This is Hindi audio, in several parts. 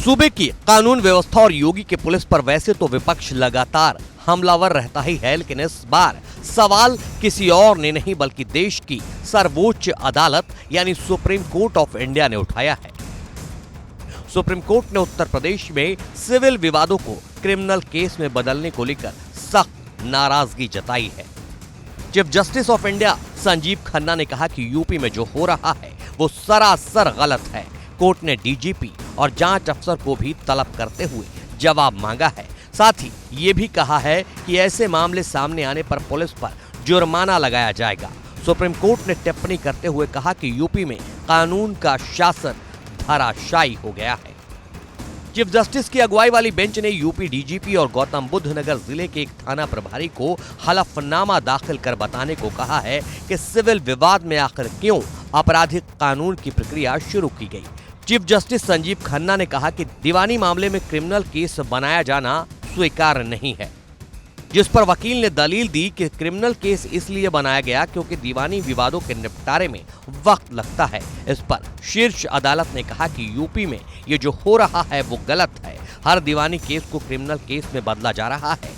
सूबे की कानून व्यवस्था और योगी के पुलिस पर वैसे तो विपक्ष लगातार हमलावर रहता ही है, लेकिन इस बार सवाल किसी और ने नहीं बल्कि देश की सर्वोच्च अदालत यानी सुप्रीम कोर्ट ऑफ इंडिया ने उठाया है। सुप्रीम कोर्ट ने उत्तर प्रदेश में सिविल विवादों को क्रिमिनल केस में बदलने को लेकर सख्त नाराजगी जताई है। Chief justice of India Sanjeev Khanna ने कहा कि यूपी में जो हो रहा है वो सरासर गलत है। कोर्ट ने डीजीपी और जांच अफसर को भी तलब करते हुए जवाब मांगा है। साथ ही ये भी कहा है कि ऐसे मामले सामने आने पर पुलिस पर जुर्माना लगाया जाएगा। सुप्रीम कोर्ट ने टिप्पणी करते हुए कहा कि यूपी में कानून का शासन धराशायी हो गया है। चीफ जस्टिस की अगुवाई वाली बेंच ने यूपी डीजीपी और गौतम बुद्ध नगर जिले के एक थाना प्रभारी को हलफनामा दाखिल कर बताने को कहा है कि सिविल विवाद में आखिर क्यों आपराधिक कानून की प्रक्रिया शुरू की गई। चीफ जस्टिस संजीव खन्ना ने कहा कि दीवानी मामले में क्रिमिनल केस बनाया जाना स्वीकार्य नहीं है, जिस पर वकील ने दलील दी कि क्रिमिनल केस इसलिए बनाया गया क्योंकि दीवानी विवादों के निपटारे में वक्त लगता है। इस पर शीर्ष अदालत ने कहा कि यूपी में ये जो हो रहा है वो गलत है। हर दीवानी केस को क्रिमिनल केस में बदला जा रहा है,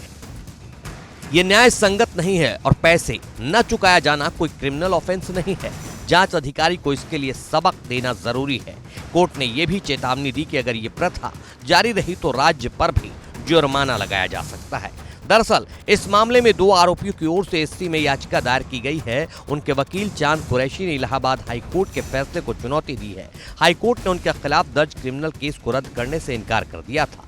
ये न्याय संगत नहीं है और पैसे न चुकाया जाना कोई क्रिमिनल ऑफेंस नहीं है। जांच अधिकारी को इसके लिए सबक देना जरूरी है। कोर्ट ने यह भी चेतावनी दी कि अगर ये प्रथा जारी रही तो राज्य पर भी जुर्माना लगाया जा सकता है। दरअसल इस मामले में दो आरोपियों की ओर से एससी में याचिका दायर की गई है। उनके वकील चांद कुरैशी ने इलाहाबाद हाईकोर्ट के फैसले को चुनौती दी है। हाईकोर्ट ने उनके खिलाफ दर्ज क्रिमिनल केस को रद्द करने से इनकार कर दिया था।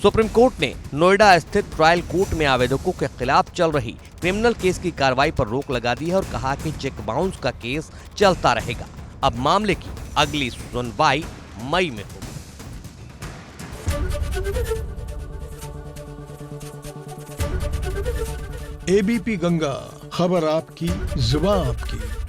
सुप्रीम कोर्ट ने नोएडा स्थित ट्रायल कोर्ट में आवेदकों के खिलाफ चल रही क्रिमिनल केस की कार्रवाई पर रोक लगा दी है और कहा कि चेक बाउंस का केस चलता रहेगा। अब मामले की अगली सुनवाई मई में होगी। एबीपी गंगा, खबर आपकी, जुबान आपकी।